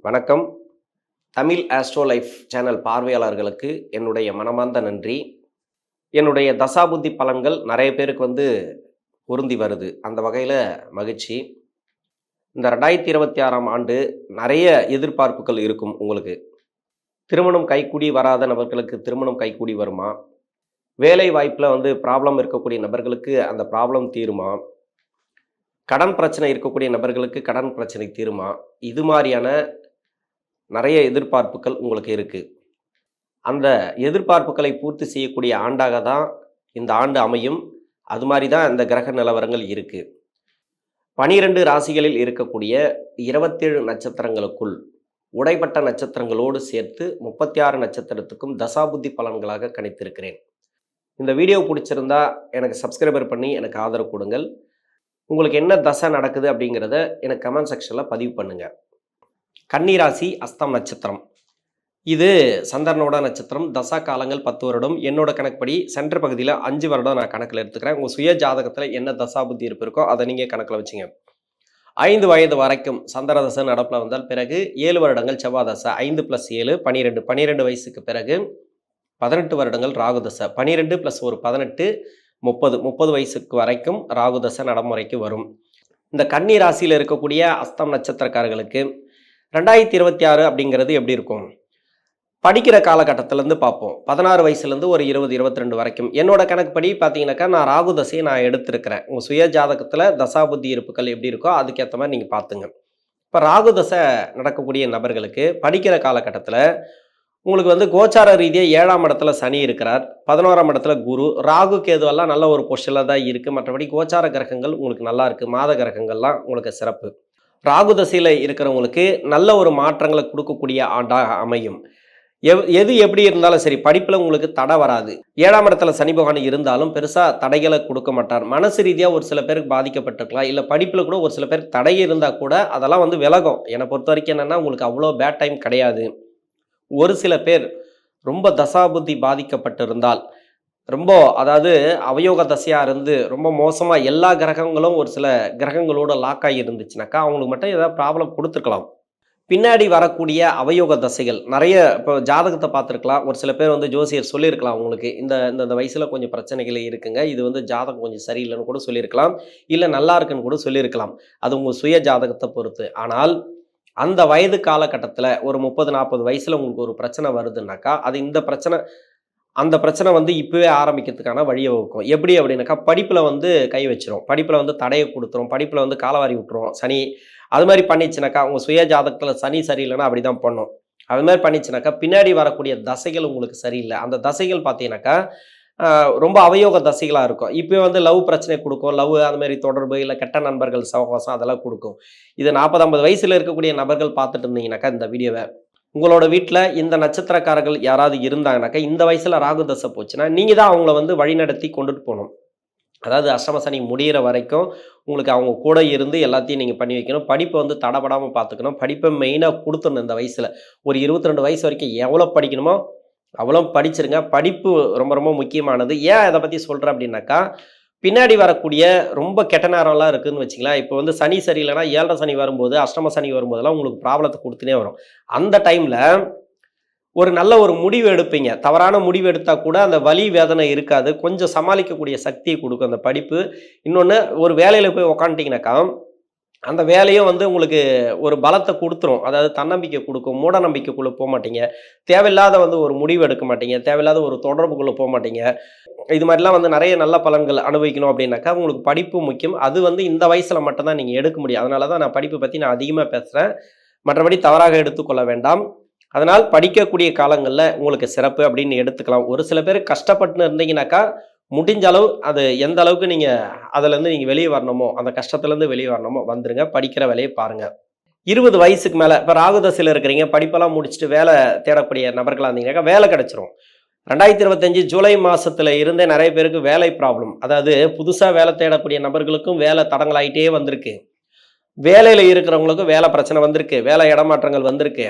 வணக்கம். Tamil astro life channel பார்வையாளர்களுக்கு என்னுடைய மனமார்ந்த நன்றி. என்னுடைய தசாபுத்தி பலன்கள் நிறைய பேருக்கு பொருந்தி வருது. அந்த வகையில் மகிழ்ச்சி. இந்த 2026ஆம் ஆண்டு நிறைய எதிர்பார்ப்புகள் இருக்கும் உங்களுக்கு. திருமணம் கைக்கூடி வராத நபர்களுக்கு திருமணம் கைக்கூடி வருமா? வேலை வாய்ப்பில் ப்ராப்ளம் இருக்கக்கூடிய நபர்களுக்கு அந்த ப்ராப்ளம் தீருமா? கடன் பிரச்சனை இருக்கக்கூடிய நபர்களுக்கு கடன் பிரச்சனை தீருமா? இது மாதிரியான நிறைய எதிர்பார்ப்புகள் உங்களுக்கு இருக்குது. அந்த எதிர்பார்ப்புகளை பூர்த்தி செய்யக்கூடிய ஆண்டாக தான் இந்த ஆண்டு அமையும். அது மாதிரி தான் இந்த கிரக நிலவரங்கள் இருக்குது. 12 ராசிகளில் இருக்கக்கூடிய 27 நட்சத்திரங்களுக்குள் உடைப்பட்ட நட்சத்திரங்களோடு சேர்த்து 36 நட்சத்திரத்துக்கும் தசாபுத்தி பலன்களாக கணித்திருக்கிறேன். இந்த வீடியோ பிடிச்சிருந்தா எனக்கு சப்ஸ்கிரைபர் பண்ணி எனக்கு ஆதரவு கொடுங்கள். உங்களுக்கு என்ன தசை நடக்குது அப்படிங்கிறத எனக்கு கமெண்ட் செக்ஷனில் பதிவு பண்ணுங்கள். கன்னிராசி அஸ்தம் நட்சத்திரம். இது சந்திரனோட நட்சத்திரம். தசா காலங்கள் 10 வருடம். என்னோட கணக்குப்படி சென்டர் பகுதியில் 5 வருடம் நான் கணக்கில் எடுத்துக்கிறேன். உங்கள் சுய ஜாதகத்தில் என்ன தசாபுத்தி இருப்பிருக்கோ அதை நீங்கள் கணக்கில் வச்சுங்க. 5 வயது வரைக்கும் சந்திர தசை நடப்பில் வந்தால் பிறகு 7 வருடங்கள் செவ்வாய் தசை. 5 + 7 12. 12 வயசுக்கு பிறகு 18 வருடங்கள் ராகு தசை. 12 + 1 18 30. 30 வயசுக்கு வரைக்கும் ராகு தசை நடைமுறைக்கு வரும். இந்த கன்னி ராசியில் இருக்கக்கூடிய அஸ்தம் நட்சத்திரக்காரர்களுக்கு 2026 அப்படிங்கிறது எப்படி இருக்கும்? படிக்கிற காலகட்டத்திலேருந்து பார்ப்போம். 16 வயசுலேருந்து ஒரு 20 22 வரைக்கும். என்னோட கணக்குப்படி பார்த்தீங்கன்னாக்கா நான் ராகு தசையை நான் எடுத்திருக்கிறேன். உங்கள் சுய ஜாதகத்தில் தசாபுத்தி இருப்புகள் எப்படி இருக்கோ அதுக்கேற்ற மாதிரி நீங்கள் பார்த்துங்க. இப்போ ராகு தசை நடக்கக்கூடிய நபர்களுக்கு படிக்கிற காலகட்டத்தில் உங்களுக்கு கோச்சார ரீதியாக 7ஆம் இடத்துல சனி இருக்கிறார். 11ஆம் இடத்துல குரு. ராகு கேதுவெல்லாம் நல்ல ஒரு பொசிஷனில் தான் இருக்குது. மற்றபடி கோச்சார கிரகங்கள் உங்களுக்கு நல்லா இருக்குது. மாத கிரகங்கள்லாம் உங்களுக்கு சிறப்பு. ராகு தசையில் இருக்கிறவங்களுக்கு நல்ல ஒரு மாற்றங்களை கொடுக்கக்கூடிய ஆண்டாக அமையும். எது எப்படி இருந்தாலும் சரி, படிப்பில் உங்களுக்கு தடை வராது. 7ஆம் இடத்துல சனி பகவான் இருந்தாலும் பெருசாக தடைகளை கொடுக்க மாட்டார். மனசு ரீதியாக ஒரு சில பேருக்கு பாதிக்கப்பட்டிருக்கலாம். இல்லை படிப்பில் கூட ஒரு சில பேருக்கு தடை இருந்தால் கூட அதெல்லாம் விலகும். என்னை பொறுத்த வரைக்கும் என்னென்னா உங்களுக்கு அவ்வளோ பேட் டைம் கிடையாது. ஒரு சில பேர் ரொம்ப தசாபுத்தி பாதிக்கப்பட்டிருந்தால், ரொம்ப அதாவது அவயோக தசையாக இருந்து ரொம்ப மோசமாக எல்லா கிரகங்களும் ஒரு சில கிரகங்களோட லாக் ஆகி இருந்துச்சுனாக்கா அவங்களுக்கு மட்டும் ஏதாவது ப்ராப்ளம் கொடுத்துருக்கலாம். பின்னாடி வரக்கூடிய அவயோக தசைகள் நிறைய இப்போ ஜாதகத்தை பார்த்துருக்கலாம். ஒரு சில பேர் ஜோசியர் சொல்லியிருக்கலாம் உங்களுக்கு இந்த வயசில் கொஞ்சம் பிரச்சனைகள் இருக்குங்க, இது ஜாதகம் கொஞ்சம் சரியில்லைன்னு கூட சொல்லியிருக்கலாம். இல்லை நல்லா இருக்குன்னு கூட சொல்லியிருக்கலாம். அது உங்கள் சுய ஜாதகத்தை பொறுத்து. ஆனால் அந்த வயது காலகட்டத்தில் ஒரு 30 40 வயசில் உங்களுக்கு ஒரு பிரச்சனை வருதுன்னாக்கா அது அந்த பிரச்சனை இப்போவே ஆரம்பிக்கிறதுக்கான வழியை வகுக்கும். எப்படி அப்படின்னாக்கா படிப்பில் கை வச்சிரும். படிப்பில் தடையை கொடுத்துரும். படிப்பில் காலவாரி விட்டுரும் சனி. அது மாதிரி பண்ணிச்சுனாக்கா உங்கள் சுய ஜாதகத்தில் சனி சரியில்லைன்னா அப்படி தான் பண்ணும். அது மாதிரி பண்ணிச்சுனாக்கா பின்னாடி வரக்கூடிய தசைகள் உங்களுக்கு சரியில்லை. அந்த தசைகள் பார்த்தீங்கன்னாக்கா ரொம்ப அவயோக தசைகளாக இருக்கும். இப்போ லவ் பிரச்சனை கொடுக்கும். லவ் அது மாதிரி தொடர்பு இல்லை கெட்ட நண்பர்கள் சகவாசம் அதெல்லாம் கொடுக்கும். இது 40 50 வயசில் இருக்கக்கூடிய நபர்கள் பார்த்துட்டு இருந்தீங்கன்னாக்கா இந்த வீடியோவை உங்களோட வீட்டில் இந்த நட்சத்திரக்காரர்கள் யாராவது இருந்தாங்கனாக்கா இந்த வயசில் ராகு தசை போச்சுன்னா நீங்கள் தான் அவங்கள வழிநடத்தி கொண்டுட்டு போகணும். அதாவது அஷ்டம சனி முடிகிற வரைக்கும் உங்களுக்கு அவங்க கூட இருந்து எல்லாத்தையும் நீங்கள் பண்ணி வைக்கணும். படிப்பை தடைபடாமல் பார்த்துக்கணும். படிப்பை மெயினாக கொடுத்துடணும். இந்த வயசில் ஒரு 22 வயசு வரைக்கும் எவ்வளோ படிக்கணுமோ அவ்வளோ படிச்சிருங்க. படிப்பு ரொம்ப ரொம்ப முக்கியமானது. ஏன் இதை பற்றி சொல்கிறேன் அப்படின்னாக்கா பின்னாடி வரக்கூடிய ரொம்ப கெட்ட நேரம்லாம் இருக்குதுன்னு வச்சுக்கலாம். இப்போ சனி சரியில்லைன்னா 7 சனி வரும்போது அஷ்டம சனி வரும்போதெல்லாம் உங்களுக்கு ப்ராப்ளத்தை கொடுத்துனே வரும். அந்த டைமில் ஒரு நல்ல ஒரு முடிவு எடுப்பீங்க. தவறான முடிவு எடுத்தால் கூட அந்த வலி வேதனை இருக்காது. கொஞ்சம் சமாளிக்கக்கூடிய சக்தியை கொடுக்கும் அந்த படிப்பு. இன்னொன்று ஒரு வேலையில் போய் உக்காந்துட்டிங்கனாக்கா அந்த வேலையும் உங்களுக்கு ஒரு பலத்தை கொடுத்துரும். அதாவது தன்னம்பிக்கை கொடுக்கும். மூட நம்பிக்கைக்குள்ளே போக மாட்டீங்க. தேவையில்லாத ஒரு முடிவு எடுக்க மாட்டீங்க. தேவையில்லாத ஒரு தொடர்புக்குள்ளே போக மாட்டீங்க. இது மாதிரிலாம் நிறைய நல்ல பலன்கள் அனுபவிக்கணும் அப்படின்னாக்கா உங்களுக்கு படிப்பு முக்கியம். அது இந்த வயசில் மட்டும்தான் நீங்கள் எடுக்க முடியும். அதனால தான் நான் படிப்பை பற்றி நான் அதிகமாக பேசுகிறேன். மற்றபடி தவறாக எடுத்துக்கொள்ள வேண்டாம். அதனால் படிக்கக்கூடிய காலங்களில் உங்களுக்கு சிறப்பு அப்படின்னு எடுத்துக்கலாம். ஒரு சில பேர் கஷ்டப்பட்டு இருந்தீங்கன்னாக்கா முடிஞ்ச அளவு அது எந்த அளவுக்கு நீங்கள் அதிலேருந்து நீங்கள் வெளியே வரணுமோ அந்த கஷ்டத்துலேருந்து வெளியே வரணுமோ வந்துருங்க. படிக்கிற வேலையை பாருங்கள். 20 வயசுக்கு மேலே இப்போ ராகுதசையில் இருக்கிறீங்க, படிப்பெல்லாம் முடிச்சுட்டு வேலை தேடக்கூடிய நபர்களாக இருந்தீங்கன்னாக்கா வேலை கிடச்சிரும். 2025 ஜூலை மாதத்தில் இருந்தே நிறைய பேருக்கு வேலை ப்ராப்ளம், அதாவது புதுசாக வேலை தேடக்கூடிய நபர்களுக்கும் வேலை தடங்களாயிட்டே வந்திருக்கு. வேலையில் இருக்கிறவங்களுக்கும் வேலை பிரச்சனை வந்திருக்கு. வேலை இடமாற்றங்கள் வந்திருக்கு.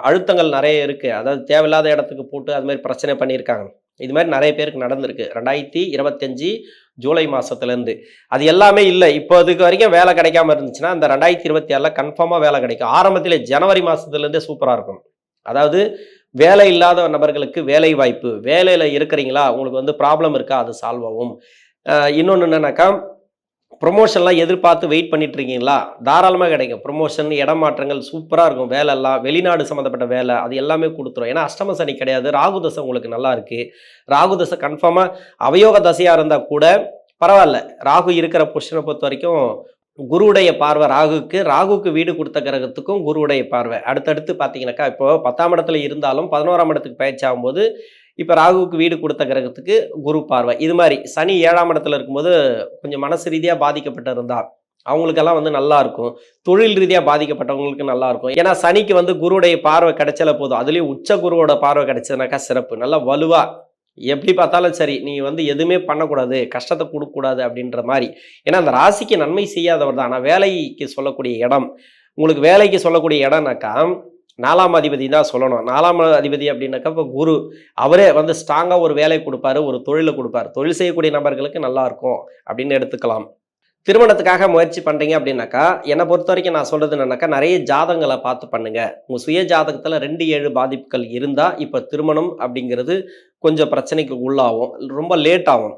அழுத்தங்கள் நிறைய இருக்குது. அதாவது தேவையில்லாத இடத்துக்கு போட்டு அது மாதிரி பிரச்சனை பண்ணியிருக்காங்க. இது மாதிரி நிறைய பேருக்கு நடந்திருக்கு. 2025 ஜூலை மாதத்துலேருந்து. அது எல்லாமே இல்லை. இப்போ இதுக்கு வரைக்கும் வேலை கிடைக்காம இருந்துச்சுன்னா அந்த 2026 கன்ஃபார்மாக வேலை கிடைக்கும். ஆரம்பத்தில் ஜனவரி மாதத்துலேருந்தே சூப்பராக இருக்கும். அதாவது வேலை இல்லாத நபர்களுக்கு வேலை வாய்ப்பு, வேலையில் இருக்கிறீங்களா, உங்களுக்கு வந்து ப்ராப்ளம் இருக்கா, அது சால்வ் ஆகும். இன்னொன்று என்னன்னாக்கா, ப்ரொமோஷன்லாம் எதிர்பார்த்து வெயிட் பண்ணிட்டு இருக்கீங்களா, தாராளமாக கிடைக்கும். ப்ரொமோஷன், இடமாற்றங்கள் சூப்பராக இருக்கும். வேலைலாம் வெளிநாடு சம்மந்தப்பட்ட வேலை அது எல்லாமே கொடுத்துரும். ஏன்னா அஷ்டம சனி கிடையாது, ராகு தசை உங்களுக்கு நல்லா இருக்குது. ராகு தசை கன்ஃபார்மாக அவயோக தசையாக இருந்தால் கூட பரவாயில்ல. ராகு இருக்கிற பொசிஷனை பொறுத்த வரைக்கும் குருவுடைய பார்வை ராகுக்கு வீடு கொடுத்த கிரகத்துக்கும் குருவுடைய பார்வை. அடுத்தடுத்து பார்த்தீங்கன்னாக்கா, இப்போ 10ஆம் இடத்துல இருந்தாலும் 11ஆம் இடத்துக்கு பயிற்சி ஆகும்போது இப்போ ராகுவுக்கு வீடு கொடுத்த கிரகத்துக்கு குரு பார்வை. இது மாதிரி சனி 7ஆம் இடத்துல இருக்கும்போது கொஞ்சம் மனசு ரீதியாக பாதிக்கப்பட்டு இருந்தால் அவங்களுக்கெல்லாம் வந்து நல்லா இருக்கும். தொழில் ரீதியாக பாதிக்கப்பட்டவங்களுக்கு நல்லா இருக்கும். ஏன்னா சனிக்கு வந்து குருவுடைய பார்வை கிடைச்சால போதும். அதுலேயும் உச்ச குருவோட பார்வை கிடைச்சதுனாக்கா சிறப்பு. நல்லா வலுவா எப்படி பார்த்தாலும் சரி, நீ வந்து எதுவுமே பண்ணக்கூடாது, கஷ்டத்தை கொடுக்கக்கூடாது அப்படின்ற மாதிரி. ஏன்னா அந்த ராசிக்கு நன்மை செய்யாதவர் தான். ஆனால் வேலைக்கு சொல்லக்கூடிய இடம், உங்களுக்கு வேலைக்கு சொல்லக்கூடிய இடம்னாக்கா 4ஆம் அதிபதி தான் சொல்லணும். 4ஆம் அதிபதி அப்படின்னாக்கா இப்போ குரு அவரே வந்து ஸ்ட்ராங்காக ஒரு வேலை கொடுப்பாரு, ஒரு தொழிலை கொடுப்பாரு. தொழில் செய்யக்கூடிய நபர்களுக்கு நல்லா இருக்கும் அப்படின்னு எடுத்துக்கலாம். திருமணத்துக்காக முயற்சி பண்ணுறீங்க அப்படின்னாக்கா, என்னை பொறுத்த வரைக்கும் நான் சொல்கிறது என்னன்னாக்கா, நிறைய ஜாதகங்களை பார்த்து பண்ணுங்க. உங்கள் சுய ஜாதகத்தில் 2-7 பாதிப்புகள் இருந்தால் இப்போ திருமணம் அப்படிங்கிறது கொஞ்சம் பிரச்சனைக்கு உள்ளாகும், ரொம்ப லேட் ஆகும்.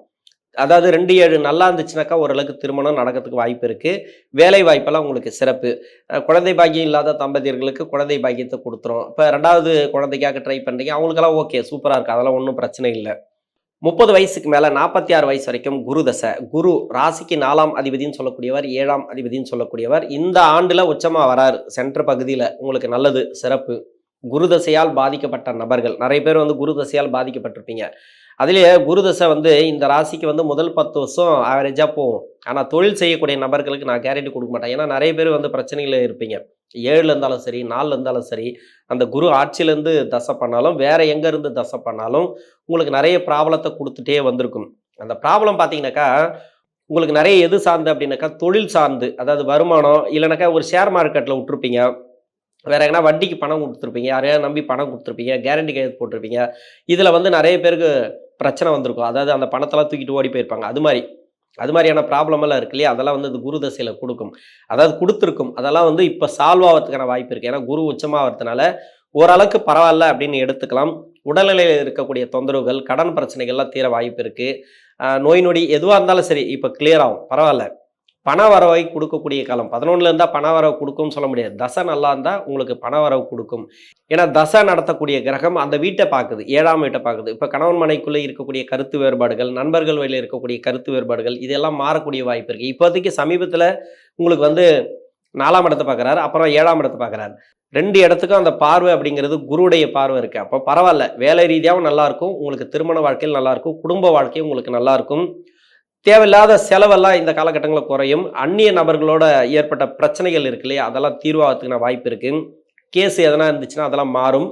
அதாவது 2-7 நல்லா இருந்துச்சுனாக்கா ஓரளவுக்கு திருமணம் நடக்கிறதுக்கு வாய்ப்பு இருக்குது. வேலை வாய்ப்பெல்லாம் உங்களுக்கு சிறப்பு. குழந்தை பாக்கியம் இல்லாத தம்பதியர்களுக்கு குழந்தை பாக்கியத்தை கொடுத்துரும். இப்போ 2வது குழந்தைக்காக ட்ரை பண்ணுறீங்க, அவங்களுக்கெல்லாம் ஓகே, சூப்பராக இருக்குது, அதெல்லாம் ஒன்றும் பிரச்சனை இல்லை. 30 வயசுக்கு மேலே 46 வயசு வரைக்கும் குரு தசை. குரு ராசிக்கு 4ஆம் அதிபதினு சொல்லக்கூடியவர், 7ஆம் அதிபதினு சொல்லக்கூடியவர். இந்த ஆண்டில் உச்சமாக வராரு சென்டர் பகுதியில். உங்களுக்கு நல்லது, சிறப்பு. குரு தசையால் பாதிக்கப்பட்ட நபர்கள் நிறைய பேர் வந்து குரு தசையால் பாதிக்கப்பட்டிருப்பீங்க. அதுலேயே குரு தசை வந்து இந்த ராசிக்கு வந்து முதல் 10 வருஷம் ஆவரேஜாக போகும். ஆனால் தொழில் செய்யக்கூடிய நபர்களுக்கு நான் கேரண்டி கொடுக்க மாட்டேன். ஏன்னா நிறைய பேர் வந்து பிரச்சனையில் இருப்பீங்க. 7 இருந்தாலும் சரி, 4 இருந்தாலும் சரி, அந்த குரு ஆட்சியிலேருந்து தசை பண்ணாலும் வேற எங்கேருந்து தசை பண்ணாலும் உங்களுக்கு நிறைய ப்ராப்ளத்தை கொடுத்துட்டே வந்திருக்கும். அந்த ப்ராப்ளம் பார்த்தீங்கன்னாக்கா உங்களுக்கு நிறைய எது சார்ந்து அப்படின்னாக்கா தொழில் சார்ந்து, அதாவது வருமானம், இல்லைனாக்கா ஒரு ஷேர் மார்க்கெட்டில் விட்டுருப்பீங்க, வேற எங்கன்னா வட்டிக்கு பணம் கொடுத்துருப்பீங்க, யாரையாவது நம்பி பணம் கொடுத்துருப்பீங்க, கேரண்டி கையெழுத்து போட்டிருப்பீங்க. இதில் வந்து நிறைய பேருக்கு பிரச்சனை வந்திருக்கும். அதாவது அந்த பணத்தெல்லாம் தூக்கிட்டு ஓடி போயிருப்பாங்க. அது மாதிரியான ப்ராப்ளம் எல்லாம் இருக்கு இல்லையா, அதெல்லாம் வந்து இந்த குரு தசையில் கொடுக்கும், அதாவது கொடுத்துருக்கும். அதெல்லாம் வந்து இப்போ சால்வ் ஆகிறதுக்கான வாய்ப்பு இருக்குது. ஏன்னா குரு உச்சமாகிறதுனால ஓரளவுக்கு பரவாயில்ல அப்படின்னு எடுத்துக்கலாம். உடல்நிலையில் இருக்கக்கூடிய தொந்தரவுகள், கடன் பிரச்சனைகள்லாம் தீர வாய்ப்பு இருக்குது. நோய் நொடி எதுவாக இருந்தாலும் சரி இப்போ கிளியர் ஆகும், பரவாயில்ல. பண வரவை கொடுக்கக்கூடிய காலம். 11ல் இருந்தால் பண வரவு கொடுக்கும்னு சொல்ல முடியாது. தசை நல்லா இருந்தால் உங்களுக்கு பண வரவு கொடுக்கும். ஏன்னா தசை நடத்தக்கூடிய கிரகம் அந்த வீட்டை பார்க்குது, 7ஆம் வீட்டை பார்க்குது. இப்போ கணவன் மனைக்குள்ளே இருக்கக்கூடிய கருத்து வேறுபாடுகள், நண்பர்கள் வழியில் இருக்கக்கூடிய கருத்து வேறுபாடுகள், இதெல்லாம் மாறக்கூடிய வாய்ப்பு இருக்குது. இப்போதைக்கு சமீபத்தில் உங்களுக்கு வந்து 4ஆம் இடத்தை பார்க்குறாரு, அப்புறம் 7ஆம் இடத்தை பார்க்குறாரு. 2 இடத்துக்கும் அந்த பார்வை அப்படிங்கிறது குருவுடைய பார்வை இருக்குது. அப்போ பரவாயில்ல, வேலை ரீதியாகவும் நல்லாயிருக்கும், உங்களுக்கு திருமண வாழ்க்கையில் நல்லாயிருக்கும், குடும்ப வாழ்க்கையும் உங்களுக்கு நல்லாயிருக்கும். தேவையில்லாத செலவெல்லாம் இந்த காலகட்டங்களில் குறையும். அந்நிய நபர்களோட ஏற்பட்ட பிரச்சனைகள் இருக்கு இல்லையா, அதெல்லாம் தீர்வாகிறதுக்கான வாய்ப்பு இருக்குது. கேஸ் எதனா இருந்துச்சுன்னா அதெல்லாம் மாறும்.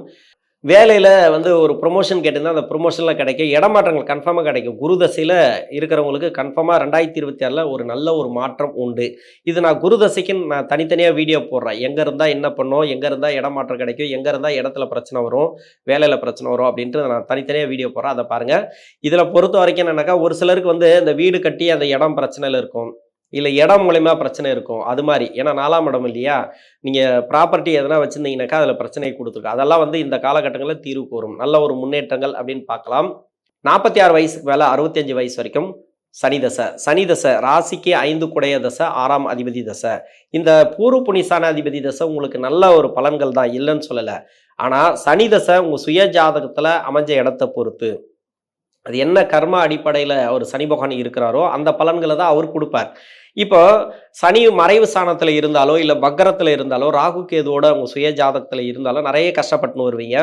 வேலையில் வந்து ஒரு ப்ரொமோஷன் கேட்டிருந்தால் அந்த ப்ரொமோஷனில் கிடைக்கும். இடமாற்றங்கள் கன்ஃபார்மாக கிடைக்கும். குரு தசையில் இருக்கிறவங்களுக்கு கன்ஃபார்மாக 2026 ஒரு நல்ல ஒரு மாற்றம் உண்டு. இது நான் குரு தசைக்கு நான் தனித்தனியாக வீடியோ போடுறேன். எங்கே இருந்தால் என்ன பண்ணும், எங்கே இருந்தால் இடமாற்றம் கிடைக்கும், எங்கே இருந்தால் இடத்துல பிரச்சனை வரும், வேலையில் பிரச்சனை வரும் அப்படின்ட்டு நான் தனித்தனியாக வீடியோ போடுறேன், அதை பாருங்கள். இதில் பொறுத்த வரைக்கும் என்னன்னாக்கா, ஒரு சிலருக்கு வந்து இந்த வீடு கட்டி அந்த இடம் பிரச்சனையில் இருக்கும், இல்லை இடம் மூலயமா பிரச்சனை இருக்கும். அது மாதிரி ஏன்னா 4ஆம் இடம் இல்லையா, நீங்கள் ப்ராப்பர்ட்டி எதனா வச்சுருந்தீங்கன்னாக்கா அதில் பிரச்சனையை கொடுத்துருக்கு. அதெல்லாம் வந்து இந்த காலகட்டங்களில் தீர்வுக்கு வரும். நல்ல ஒரு முன்னேற்றங்கள் அப்படின்னு பார்க்கலாம். 46 வயசுக்கு மேலே 65 வயசு வரைக்கும் சனி தசை ராசிக்கு 5 குடைய தசை, 6ஆம் அதிபதி தசை. இந்த பூர்வ புனிசான அதிபதி தசை உங்களுக்கு நல்ல ஒரு பலன்கள் தான், இல்லைன்னு சொல்லலை. ஆனால் சனி தசை உங்கள் சுய ஜாதகத்தில் அமைஞ்ச இடத்தை பொறுத்து, அது என்ன கர்ம அடிப்படையில் ஒரு சனி பகவான் இருக்கிறாரோ அந்த பலன்களை தான் அவர் கொடுப்பார். இப்போ சனி மறைவு ஸ்தானத்தில் இருந்தாலோ இல்லை பக்கரத்தில் இருந்தாலோ ராகு கேதுவோட உங்கள் சுய ஜாதகத்தில் இருந்தாலோ நிறைய கஷ்டப்பட்டுன்னு வருவீங்க.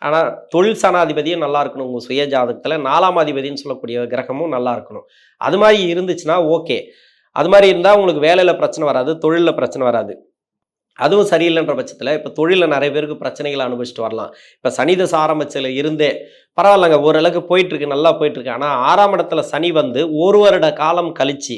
ஆனால் தொழில் ஸ்தானாதிபதியும் நல்லா இருக்கணும். உங்கள் சுய ஜாதகத்தில் 4ஆம் அதிபதினு சொல்லக்கூடிய கிரகமும் நல்லா இருக்கணும். அது மாதிரி இருந்துச்சுன்னா ஓகே. அது மாதிரி இருந்தால் உங்களுக்கு வேலையில் பிரச்சனை வராது, தொழிலில் பிரச்சனை வராது. அதுவும் சரியில்லைன்ற பட்சத்தில் இப்போ தொழிலில் நிறைய பேருக்கு பிரச்சனைகளை அனுபவிச்சுட்டு வரலாம். இப்போ சனி தசை ஆரம்பிச்சதுல இருந்தே பரவாயில்லைங்க, ஓரளவுக்கு போயிட்டுருக்கு, நல்லா போயிட்டுருக்கு. ஆனால் 6ஆம் இடத்துல சனி வந்து 1 வருட காலம் கழிச்சு,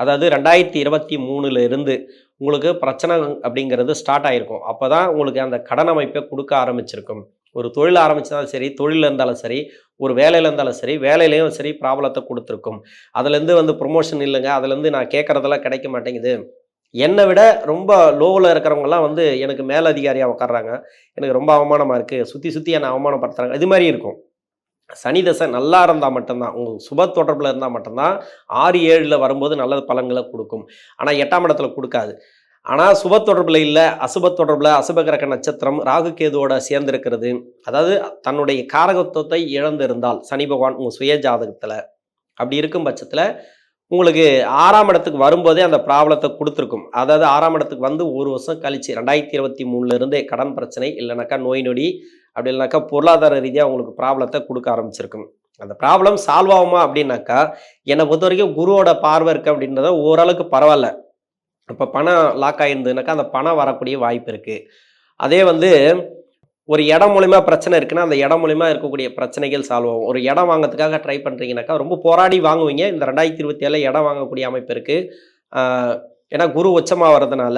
அதாவது 2023 இருந்து உங்களுக்கு பிரச்சனை அப்படிங்கிறது ஸ்டார்ட் ஆகிருக்கும். அப்போ தான் உங்களுக்கு அந்த கடன் அமைப்பை கொடுக்க ஆரம்பிச்சிருக்கும். ஒரு தொழில் ஆரம்பிச்சாலும் சரி, தொழில்ல இருந்தாலும் சரி, ஒரு வேலையில இருந்தாலும் சரி, வேலையிலயும் சரி ப்ராப்ளத்த குடுத்துருக்கும். அதுலேருந்து வந்து ப்ரமோஷன் இல்லங்க. அதுலேருந்து நான் கேட்கறதெல்லாம் கிடைக்க மாட்டேங்குது. என்ன விட ரொம்ப லோவுல இருக்கிறவங்கலாம் வந்து எனக்கு மேல் அதிகாரியா உட்கார்றாங்க. எனக்கு ரொம்ப அவமானமா இருக்கு. சுத்தி சுத்தி என்ன அவமானப்படுத்துறாங்க. இது மாரி இருக்கும். சனி தசை நல்லா இருந்தா மட்டும் தான், உங்களுக்கு சுப தொடர்புல இருந்தா மட்டும் தான் 6, 7ல வரும்போது நல்ல பலன்கள குடுக்கும். ஆனா 8ஆம் இடத்துல குடுக்காது. ஆனா சுப தொடர்புல இல்ல, அசுப தொடர்புல அசுப கிரக நட்சத்திரம் ராகு கேதுவோட சேர்ந்திருக்கிறது. அதாவது தன்னுடைய காரகத்துவத்தை இழந்திருந்தால் சனி பகவான் உங்க சுய ஜாதகத்துல, அப்படி இருக்கும் பட்சத்துல உங்களுக்கு 6ஆம் இடத்துக்கு வரும்போதே அந்த ப்ராப்ளத்த குடுத்துருக்கும். அதாவது 6ஆம் இடத்துக்கு வந்து 1 வருஷம் கழிச்சு 2023ல இருந்தே கடன் பிரச்சனை, இல்லனாக்கா நோய் நொடி, அப்படி இல்லனாக்கா பொருளாதார ரீதியா உங்களுக்கு ப்ராப்ளத்த குடுக்க ஆரம்பிச்சிருக்கும். அந்த ப்ராப்ளம் சால்வ் ஆகுமா அப்படின்னாக்கா, என்ன பொறுத்தவரைக்கும் குருவோட பார்வை இருக்கு அப்படின்றத ஓரளவுக்கு பரவால்ல. இப்ப பணம் லாக் ஆயிருந்ததுனாக்கா, அந்த பணம் வரக்கூடிய வாய்ப்பு இருக்கு. அதே வந்து ஒரு இடம் மூலியமா பிரச்சனை இருக்குன்னா, அந்த இடம் மூலியமா இருக்கக்கூடிய பிரச்சனைகள் சால்வ் ஆகும். ஒரு இடம் வாங்குறதுக்காக ட்ரை பண்றீங்கனாக்கா, ரொம்ப போராடி வாங்குவீங்க. இந்த 2027ல இடம் வாங்கக்கூடிய அமைப்பு இருக்கு. ஆ ஏன்னா குரு உச்சமா வர்றதுனால,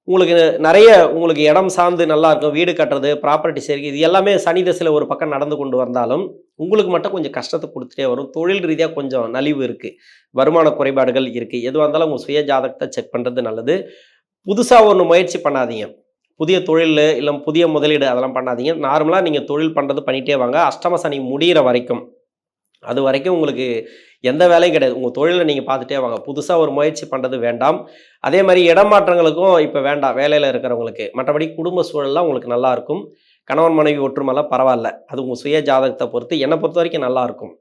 உங்களுக்கு நெறைய உங்களுக்கு இடம் சார்ந்து நல்லா இருக்கும். வீடு கட்டுறது, ப்ராப்பர்ட்டி சேர்க்கை இது எல்லாமே சனி திசையில ஒரு பக்கம் நடந்து கொண்டு வந்தாலும், உங்களுக்கு மட்டும் கொஞ்சம் கஷ்டத்த குடுத்துட்டே வரும். தொழில் ரீதியா கொஞ்சம் நலிவு இருக்கு. வருமான குறைபாடுகள் இருக்கு. எதுவா இருந்தாலும் உங்க சுய ஜாதகத்த செக் பண்றது நல்லது. புதுசா ஒண்ணு முயற்சி பண்ணாதீங்க. புதிய தொழிலு, இல்ல புதிய முதலீடு அதெல்லாம் பண்ணாதீங்க. நார்மலா நீங்க தொழில் பண்றது பண்ணிட்டே வாங்க. அஷ்டம சனி முடியிற வரைக்கும். அதுவரைக்கும் உங்களுக்கு எந்த வேலையும் கிடையாது. உங்க தொழில நீங்க பார்த்துட்டே வாங்க. புதுசா ஒரு முயற்சி பண்றது வேண்டாம். அதே மாரி இடமாற்றங்களுக்கும் இப்ப வேண்டாம், வேலையில இருக்கிறவங்களுக்கு. மற்றபடி குடும்ப சூழல்லாம் உங்களுக்கு நல்லா இருக்கும். கணவன், மனைவி ஒற்றுமைலாம் பரவால்ல. அது உங்க சுய ஜாதகத்த பொறுத்து. என்ன பொறுத்தவரைக்கும் நல்லா இருக்கும்.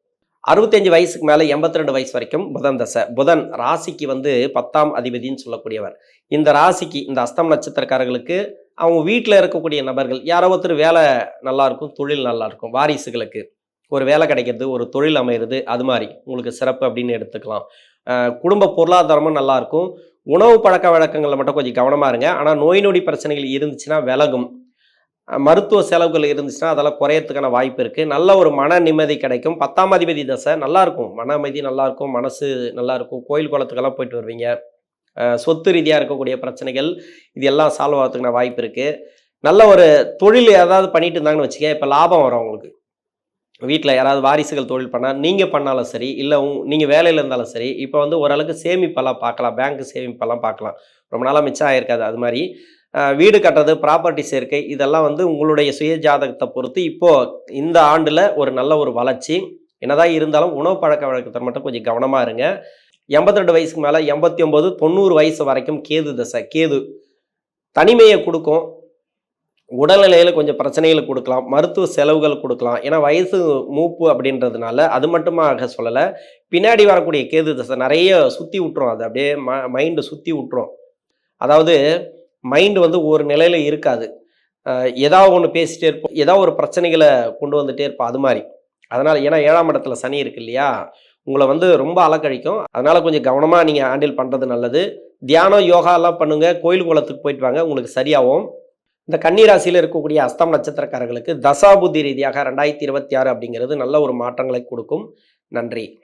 65 வயசுக்கு மேல 82 வயசு வரைக்கும் புதன் தசை. புதன் ராசிக்கு வந்து 10ஆம் அதிபதின்னு சொல்லக்கூடியவர். இந்த ராசிக்கு இந்த அஸ்தம் நட்சத்திரக்காரர்களுக்கு அவங்க வீட்ல இருக்கக்கூடிய நபர்கள் யாரோ ஒருத்தர் வேலை நல்லா இருக்கும், தொழில் நல்லா இருக்கும். வாரிசுகளுக்கு ஒரு வேலை கிடைக்கிறது, ஒரு தொழில் அமையிறது, அது மாரி உங்களுக்கு சிறப்பு அப்படின்னு எடுத்துக்கலாம். குடும்ப பொருளாதாரமும் நல்லா இருக்கும். உணவு பழக்கவழக்கங்கள்ல மட்டும் கொஞ்சம் கவனமா இருங்க. ஆனா நோய் நொடி பிரச்சனைகள் இருந்துச்சுன்னா விலகும். மருத்துவ செலவுகள் இருந்துச்சுன்னா அதெல்லாம் குறையறதுக்கான வாய்ப்பு இருக்கு. நல்ல ஒரு மன நிம்மதி கிடைக்கும். 10ஆம் அதிபதி தசை நல்லாருக்கும். மன அமைதி நல்லாருக்கும். மனசு நல்லாருக்கும். கோயில் குளத்துக்கெல்லாம் போயிட்டு வருவீங்க. சொத்து ரீதியா இருக்கக்கூடிய பிரச்சனைகள், இது எல்லாம் சால்வ் ஆகறதுக்கான வாய்ப்பு இருக்கு. நல்ல ஒரு தொழில் ஏதாவது பண்ணிட்டு இருந்தாங்கன்னு வச்சுக்கங்க, இப்ப லாபம் வரும் உங்களுக்கு. வீட்ல யாராவது வாரிசுகள் தொழில் பண்ணா, நீங்க பண்ணாலும் சரி, இல்ல நீங்க வேலையில இருந்தாலும் சரி, இப்ப வந்து ஓரளவுக்கு சேமிப்பெல்லாம் பார்க்கலாம். பேங்க் சேமிப்பெல்லாம் பார்க்கலாம். ரொம்ப நாளா மிச்சம் ஆயிருக்காது. அது மாரி வீடு கட்டுறது, ப்ராப்பர்ட்டி சேர்க்கை இதெல்லாம் வந்து உங்களுடைய சுய ஜாதகத்த பொறுத்து இப்போ இந்த ஆண்டுல ஒரு நல்ல ஒரு வளர்ச்சி. என்னதான் இருந்தாலும் உணவு பழக்கவழக்கத்துல மட்டும் கொஞ்சம் கவனமா இருங்க. 82 வயசுக்கு மேல 89, 90 வயசு வரைக்கும் கேது தசை. கேது தனிமைய குடுக்கும். உடல்நிலையில கொஞ்சம் பிரச்சனைகள குடுக்கலாம். மருத்துவ செலவுகள் குடுக்கலாம். ஏன்னா வயசு மூப்பு அப்படின்றதுனால, அது மட்டுமாக சொல்லல. பின்னாடி வரக்கூடிய கேது தசை நெறைய சுத்தி விட்டுரும். அது அப்படியே மைண்ட் சுத்தி விட்டுரும். அதாவது மைண்ட் வந்து ஒரு நிலையில இருக்காது. ஏதாவது ஒண்ணு பேசிட்டே இருப்போம். ஏதாவது ஒரு பிரச்சனைகள கொண்டு வந்துட்டே இருப்போம். அது மாரி. அதனால ஏன்னா 7ஆம் இடத்துல சனி இருக்கு இல்லையா? உங்கள வந்து ரொம்ப அலக்கழிக்கும். அதனால கொஞ்சம் கவனமா நீங்க ஹேண்டில் பண்றது நல்லது. தியானம், யோகாலாம் பண்ணுங்க. கோயில் குளத்துக்கு போயிட்டு வாங்க. உங்களுக்கு சரியாவும். இந்த கன்னி ராசியில இருக்கக்கூடிய அஸ்தம் நட்சத்திரக்காரர்களுக்கு தசாபுத்தி ரீதியாக 2026 அப்படிங்கிறது நல்ல ஒரு மாற்றங்களை குடுக்கும். நன்றி.